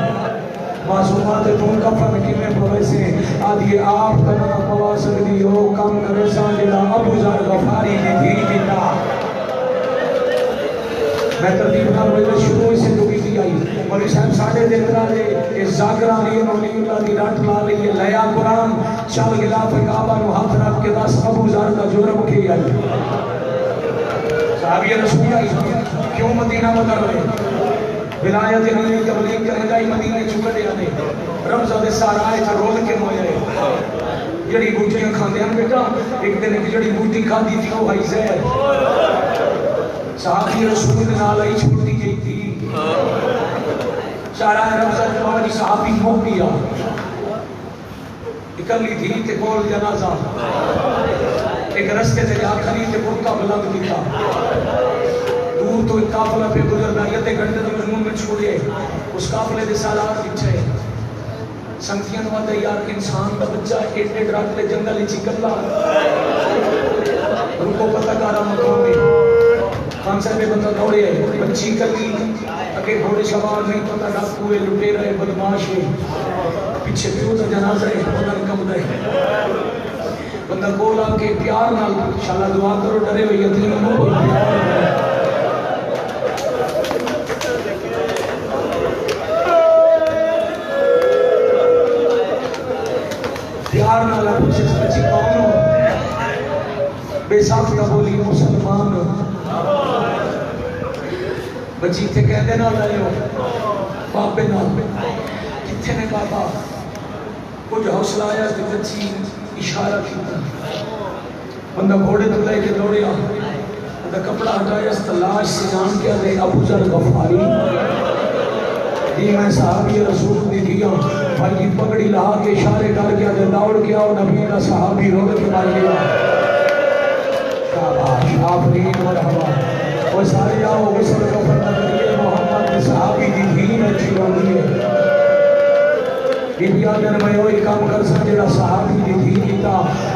معصومات تم کفن کی میں پویسے آدھی آپ تنا پوا سکتی ہو کم کرے سانجلہ ابو ذر غفاری کی دھی جتا میں ترتیب نہ روئے شروع سے دکھی تھی آئی مولی صاحب ساڑھے دن کرا لے اس زاکرانی مولی اللہ دی رات لا لے لیا قرآن چل غلاف کعبہ نو ہاتھ رکھ کے 10 ابو ذر کا جرم کی آئی صحابی رسول آئی کیوں مدینہ مدر رہے ولایت علی تبلیغ کرنے جائی مدینے چکڑے آنے رمضہ دے سارا آئے تھا رول کے موئے جڑی بوٹیاں کھاندے ہیں بیٹا ایک دن ایک جڑی بوٹی کھا دی تھی وہ آئی زہر صحابی رسول نال آئی چھوٹی گئی تھی چارہ رمضان بابا جی صحابی ہو گیا اکلی تھی تے کول جنازہ ایک رستے سے جا کھلی تے برکا بلند کیتا دور تو ایک قافلہ پہ گزرنا یہ تے گھنٹے تو مجنون میں چھوڑے اس قافلے دے سالار بچھے سنگتیاں نواتا یار انسان کا بچہ ایڈے ڈراک لے جنگل ہی چکلا ان کو پتہ کارا مقام میں خان صاحب میں بندہ دوڑے ہے بچی کلی اگے گھوڑے سوار نہیں پتہ ڈاکو ہے لٹے رہے بدماش ہے پیچھے پیو تو جنازہ ہے بندہ کم دے بندہ کول آ کے پیار نال انشاءاللہ دعا کرو ڈرے ہوئے یتیم نو پیار نال پوچھے بچی کون ہو بے ساختہ بولی مسلمان بچی تھے کہہ دینا لائے ہو بابے نال کتھے نے بابا کچھ حوصلہ آیا کہ بچی اشارہ کیتا بندہ گھوڑے تو لے کے دوڑیا بندہ کپڑا ہٹایا اس تلاش سے جان کیا دے ابو ذر غفاری دی میں صحابی رسول دی دیا بھائی کی پگڑی لہا کے اشارے کر کیا دے دوڑ کیا اور نبی کا صحابی رو کے مار گیا شاباش آفرین مرحبا وہ سارے آؤ غسل کفر نبی محمد کے صحابی دی دین اچھی ہوگی ہے بی بی آدن میں وہی کام کر سکتا صحابی دی دین کیتا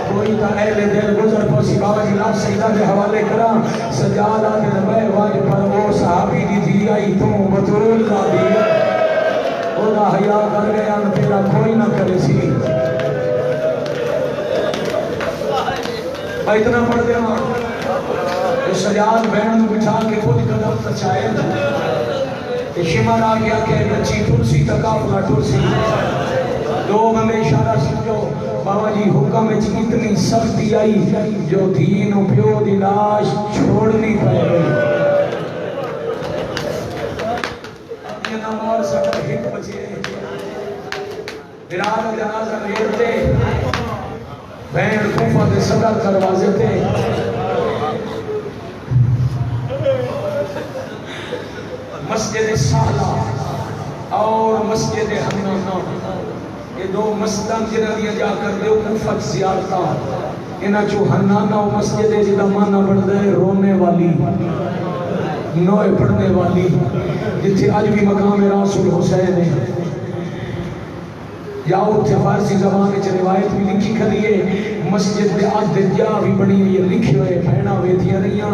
کوئی تا اہل دل گزر پوسی بابا جی لاف سیدہ کے حوالے کرا سجاد آدن میں واجب پر وہ صحابی دی دی آئی تو بطرول کا دی اونا حیاء کر گیا نہ تیرا کوئی نہ کرے سی اتنا پڑھ دے ماں سجاد بہن بٹھا کے خود قدم تچائے شمر آ گیا کہ بچی ٹرسی تکافلہ ٹرسی دو بندے اشارہ سمجھو بابا جی حکم میں اتنی سختی آئی جو دین و پیو دی لاش چھوڑنی پڑے گئی یہ نمار سکر ہٹ بچے براد جنازہ لیرتے بہن کوفہ دے صدر دروازے تھے مسجد سالہ اور مسجد حنانہ یہ دو مسجدان جنہ دیا جا کر دے کوفت زیارتا انہا جو حنانہ و مسجد جدہ مانا بڑھ دے رونے والی نوے پڑھنے والی جتھے آج بھی مقام رسول حسین ہے یا اتھے فارسی زبان کے روایت بھی لکھی کھلیے مسجد دے آج دجا بھی بنی ہوئی لکھی ہوئے پہنا ہوئے تھیا رہیاں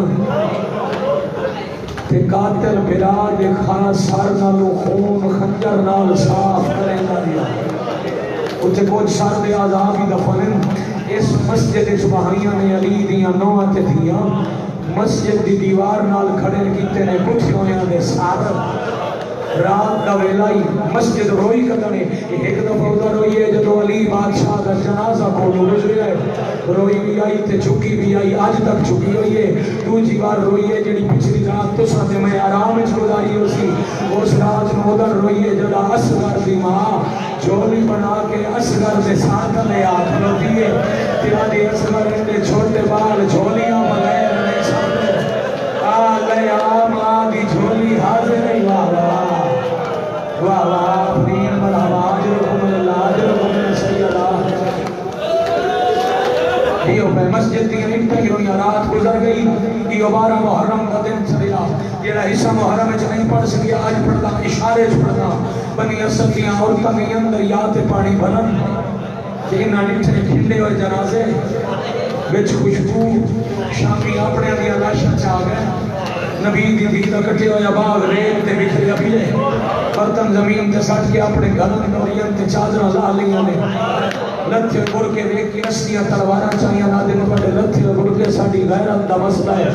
تے قاتل براد خاص سار نالو خون خنجر نال صاف کریں گا دیا اتھے کچھ سار دے آزابی دفنن اس مسجد سبحانیاں نے علی دیا نوات دیا مسجد دی دیوار نال کھڑے کیتے نے کچھ ہویاں دے سار رات دا ویلائی مسجد روئی کدنے ایک دفعہ ادھر روئی ہے جدو علی بادشاہ دا جنازہ کو گزرے ہے روئی بھی آئی تے چھکی بھی آئی آج تک چھکی ہوئی ہے دوسری بار روئی ہے جڑی پچھلی رات تو ساتھ میں آرام اچ گزاری ہو سی اس رات میں ادھر روئی ہے جڑا اصغر دی ماں جولی بنا کے اصغر دے ساتھ لے آت لوٹی ہے تیرا دی اصغر اندے چھوٹے بال جھولیاں بغیر نے سامنے لے آم آدھی جھولی حاضر نہیں والا واہ واہ اپنین مرحبا عجرکم اللہ عجرکم سیدہ دیو پہ مسجد دی انٹا ہی رویاں رات گزر گئی دیو 12 محرم کا دن چلیا جیڑا حصہ محرم میں نہیں پڑھ سکیا آج پڑھنا اشارے چھوڑنا بنی اصل دیاں عورتاں کے اندر یاد پانی بھرن لیکن ناڈٹھے کھنڈے ہوئے جنازے بچ خوشبو شامی اپنے دیا لاشا چاہ گئے نبی دی دیدہ کٹے ہویا باغ ریت تے بکھرے ابھیے برتن زمین تے سٹ کے اپنے گھرن نورین تے چادرہ لا لیاں نے لتھے گھر کے دیکھ کے اسلیاں تلوارہ چاہیاں نہ دن پڑے لتھے گھر کے ساڑی غیرت دا مسئلہ ہے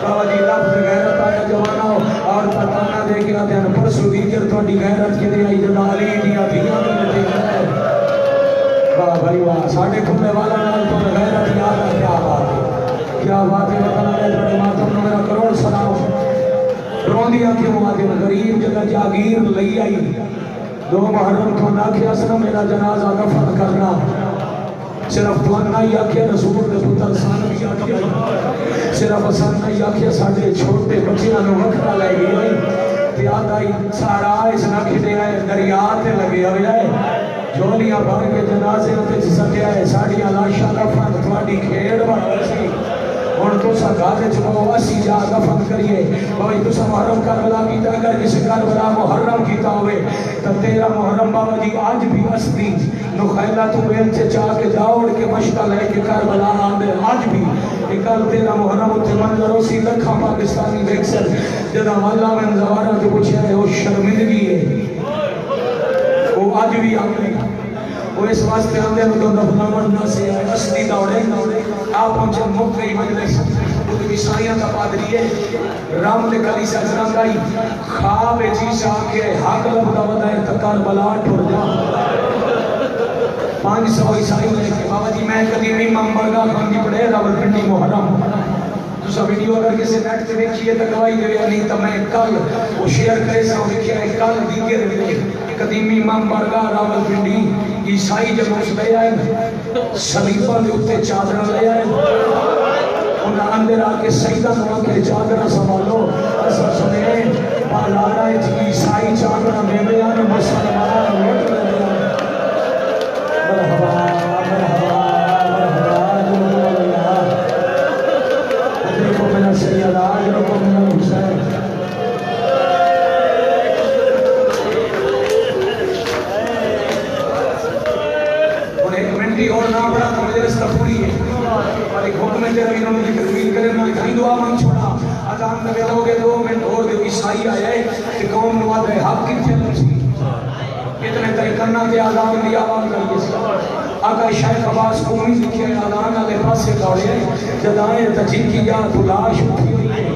بابا جی لفظ غیرت آیا جوانا ہو اور پتانا دے کے آتے ہیں پرسو دیگر تو دی غیرت کے دے آئی جدا علی دیا دیا دے ہے واہ بھائی واہ ساڑھے کھلے والا نال تو غیرت یاد ہے کیا بات ہے بتانا ہے تو ماتم نے میرا کروڑ سلام روندیا کیوں آتے ہیں غریب جگہ جاگیر لئی آئی 2 محرم تو نہ کیا سنا میرا جنازہ دفن کرنا صرف تو نہ ہی آکھیا رسول دے پتر سان بھی آکھیا صرف سان نہ ہی آکھیا ساڑھے چھوٹے بچیاں نو وقتہ لے گئی آدھا ہی سارا اس نہ کھڑے آئے دریا تے لگے ہوئے آئے جولیاں بھر کے جنازے تے سکے آئے ساڑی لاشاں دفن تھوڑی کھیڑ بڑھ سی اور تو سا گاتے چلو اسی جا دفن کریے بھائی تو سا محرم کربلا کیتا اگر کسی کربلا محرم کیتا ہوئے تو تیرا محرم بابا جی آج بھی اسدی نخیلہ تو بیل سے چاہ کے دوڑ کے مشکل ہے کہ کربلا آندے آج بھی کل تیرا محرم اتنے منظروں سی لکھا پاکستانی ویکسل جدا اللہ میں زوارہ جو پوچھے ہے وہ شرمندگی ہے وہ آج بھی آگے وہ اس واسطے آندے میں تو دفنامن نہ سے آئے اسدی دوڑے آپ ہم جب مک گئی مجلس وہ تو عیسائیاں کا پادری ہے رام دے کلی سے ازران گئی خواب جیسا کے حق لبدا بدائے تکار بلا ٹھور جا 500 عیسائی لے کے بابا جی میں قدیمی ممبرگاہ خان کی پڑھے راولپنڈی محرم تو سا ویڈیو اگر کسی نیٹ تے دیکھئے تو گواہی دے نہیں تو میں کل وہ شیئر کرے سا دیکھیا ہے کل دیگر ملے قدیمی ممبرگاہ راولپنڈی عیسائی جب اس لے آئے سلیبہ دے اتے چادر لے آئے انہاں اندر آکے سیدہ نوہ کے چادر سنبھالو ایسا سنے پالارا عیسائی چادر میں بیان مسلمان وقت لے مرحبا مرحبا مرحبا جنہوں اللہ اجرکو من السیدہ اجرکو من الحسین انہیں ایک منٹی اور نہ پڑا تو مجلس تفوری ہے اور ایک حکم تیرا بھی انہوں نے تکمیل کرے میں کہیں دعا مانگ چھوڑا آدھان نبی لوگے 2 منٹ اور دے عیسائی آئے کہ قوم نواد ہے حق کی تھے لمسی اتنے تک کرنا کے آدھان دی آواز کریے سے آقا شیخ عباس قومی لکھے آدھان آلے پاس سے دوڑے جدائیں تجھن کی یا تلاش اٹھی ہوئی ہے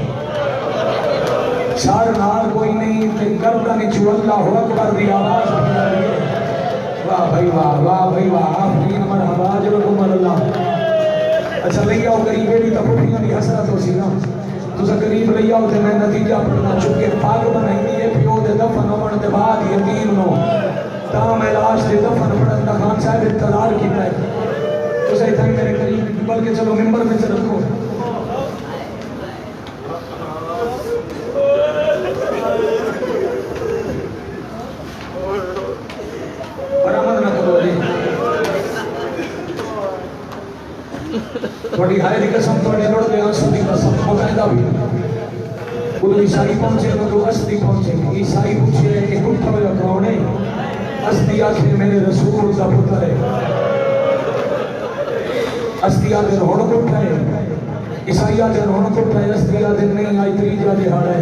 سار نار کوئی نہیں تے گردہ نچو اللہ اکبر دی آواز اٹھی رہی ہے واہ بھائی واہ آفرین مرحبا جرکم اللہ اچھا لئی آؤ قریبے بھی تب اٹھیاں دی حسرت ہو سی نا تو سا قریب لئی آؤ تے میں نتیجہ پڑھنا چکے پاک بنائی دیئے پیو دے دفن ہومن دے بعد یقین نو تام علاج دے دفن پڑھن دا خان صاحب انتظار کی ہے تو سا اتھائی میرے قریب بلکہ چلو ممبر میں سے رکھو برامد نہ کرو جی تھوڑی ہائے دی قسم تھوڑی لڑ دے آنسو دی قسم مقاعدہ بھی وہ عیسائی پہنچے تو اسدی پہنچے عیسائی پوچھے کہ کٹھا میں کون ہے اسدی آخر میرے رسول کا پتر ہے اسدی آخر ہوڑ کٹھا ہے عیسائی آخر ہوڑ کٹھا ہے اسدی آخر نہیں آئی تریجہ دہاڑ ہے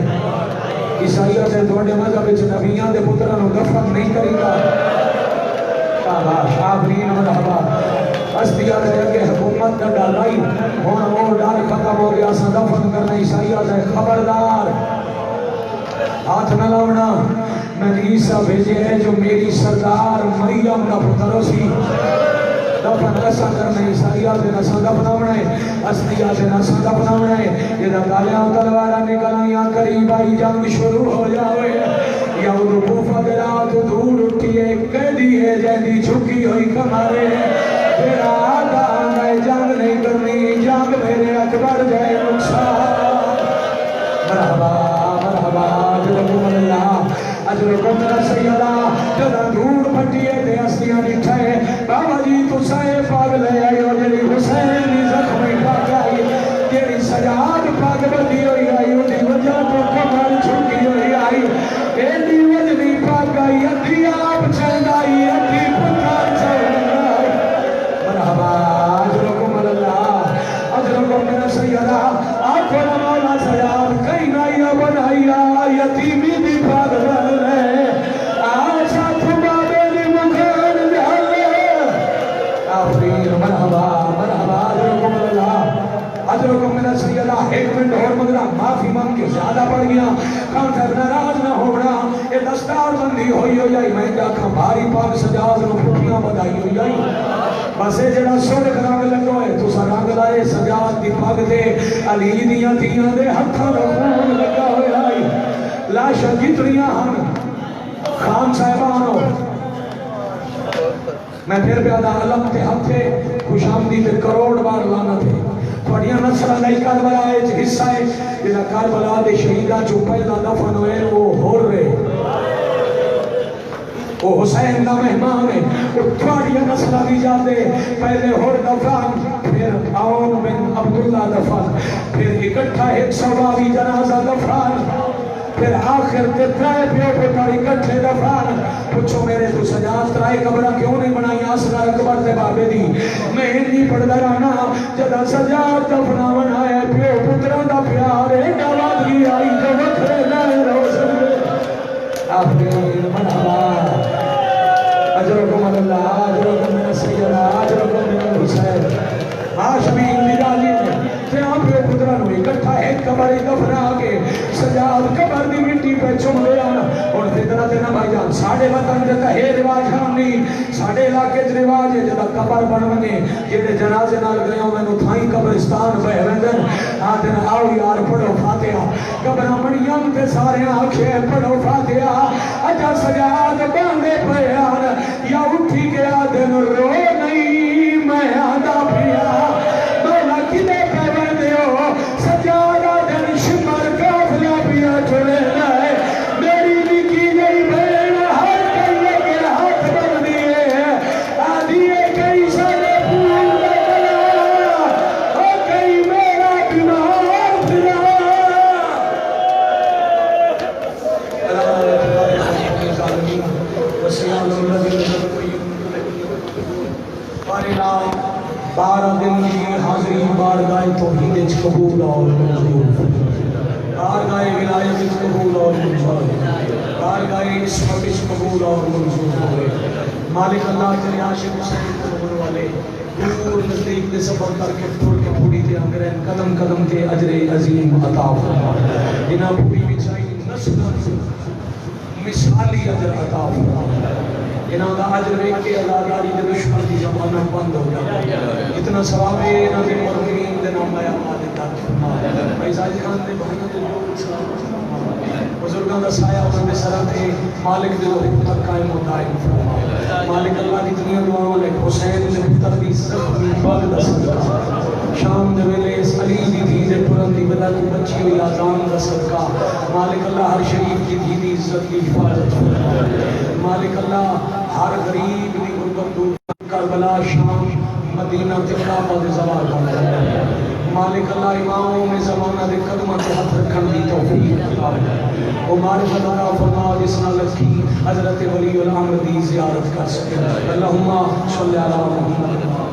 عیسائی آخر دوڑے مذہب نبیان دے پترانو دفن نہیں کرے گا آفرین مرحبا اسدی آخر کہ حکومت کا ڈالائی ہونا وہ ڈال ختم ہو گیا سا دفن کرنا عیسائی آخر خبردار ہاتھ نہ لاؤنا میں نے عیسیٰ بھیجے ہے جو میری سردار مریم کا پتر سی دفن ایسا کرنا عیسائی آتے نسا دفناونا ہے اسدی آتے نسا دفناونا ہے یہ دالیاں تلوارہ نکلائیاں قریب آئی جنگ شروع ہو جاوے یا رکوف درات دور اٹھی ہے قیدی ہے جیدی چھکی ہوئی کمارے پھر آدھا میں جنگ نہیں کرنی جنگ میرے اکبر جائے نقصان مرحبا مرحبا جلکم اللہ اجرکم میرا سیدہ جدہ دور پٹیے دے اسدیاں نٹھائے بابا جی تو سائے پاگ لے آئی اور جلی حسین دی زخمی پاک آئی جلی سجاد پاک بندی ہوئی آئی انہی وجہ تو کمال چھکی ہوئی آئی ایڈی وجنی پاک آئی ادھی آپ چند آئی ادھی پتار چند آئی مرحبا اجرکم اللہ اجرکم میرا سیدہ آنکھوں مولا سجاد کئی نائیہ بنائیہ یتیمی دی پاک بن رہے آشا تھبابے دی مکان جھالے آفرین مرحبا مرحبا اجرکم اللہ اجرکم میرا سیدہ ایک منٹ اور مگرہ معافی مانگ کے زیادہ پڑ گیا کام تھا ناراض نہ ہونا یہ دستار بندی ہوئی ہو جائی میں کیا کھا بھاری پاک سجاد نو پھٹیاں بدائی ہو جائی بس یہ جڑا سوڑک رنگ لگو ہے تو سا رنگ لائے سجاد دی پاک دے علی دیاں دیاں دے ہتھاں دا خون لگا ہوئے آئی لاشا جتنیاں ہم خان صاحبانو میں پھر پیادا علم تے ہتھے خوش آمدی تے کروڑ بار لانا تھے تھوڑیاں نصرہ نہیں کروایا ہے حصہ ہے جہاں کربلا دے شہیداں چوں پہلا دفن ہوئے وہ ہو رہے وہ حسین دا مہمان ہے وہ تھوڑی نسلہ دی جاتے پہلے ہور دفن پھر عون بن عبداللہ دفن پھر اکٹھا 122 جنازہ دفن پھر آخر تے ترائے پیو پتاری اکٹھے دفن پوچھو میرے تو سجاد ترائے قبرہ کیوں نہیں بنائی آسرار اکبر تے بابے دی میں ہندی پڑھ درانا جدا سجاد دفنا بنایا پیو پتران دا پیارے نوادگی آئی جو وکھرے لائے روزن آپ نے منعوا اجرکم اللہ اجرکم من سیدہ اجرکم من حسین آشمین دیدالی میں تے آپ یہ پتران ہوئی کٹھا ایک قبری دفنا کے سجاد قبر دی مٹی پہ چم لے آنا اور فطرت نہ بھائی جان ساڑھے وطن جتا ہے رواج ہم نہیں ساڑھے علاقے جو رواج ہے جتا قبر بنونے جیڑے جنازے نال گئے ہوں میں نو تھائی قبرستان بہ رندن آدھن آؤ یار پڑھو فاتحہ قبرہ منیم تے سارے آنکھیں پڑھو فاتحہ اجا سجاد باندے پیان یا اٹھی کے آدھن رو نہیں میں آدھا پیا مولا کدے پیوے دیو سجادہ دن شمر کافلہ پیا چھوڑے لائے میری لکی گئی بین ہر کئی کے ہاتھ بن دیئے آدھیے کئی سارے پھول بگلا اور کئی میرا بیمار پھرا وسیعال الذی بارنا 12 دن کی حاضری بارگاہ توحید قبول اور منظور بارگاہ ولایت قبول اور منظور بارگاہ عصمت قبول اور منظور مالک اللہ تیرے عاشق حسین قبول والے دور نزدیک دے سفر کر کے ٹھوڑ کے پوڑی تے انگرین قدم قدم تے اجر عظیم عطا فرما جنہاں پوڑی بچائی نسل مثالی اجر عطا فرما انہاں دا اجر ایک کے عزاداری دے دشمن دی زبانہ بند ہو جائے اتنا ثواب ہے انہاں دے مرمین دے نام آیا مالکہ فرما عزاز خان دے بھائیوں دے جو سلام بزرگاں دا سایہ انہاں دے سرہ تے مالک دے لوگ پر قائم و دائم فرما مالک اللہ دی دنیا دعاوں لے حسین دے پتر دی سختی بغد صدقہ شام دے ویلے اس علی دی دھی دے پرن دی بلا کی بچی ہوئی آزان دا صدقہ مالک اللہ ہر شریف کی دھی دی عزت کی حفاظت فرما مالک اللہ ہر غریب دی غربت دور کربلا شام مدینہ تقابہ دے زوال کرنا مالک اللہ اماموں میں زمانہ دے قدمہ تے ہاتھ رکھن دی توفیق عطا او معرفت عطا فرما جس نال کی حضرت ولی الامر دی زیارت کر سکے اللہم صلی علی محمد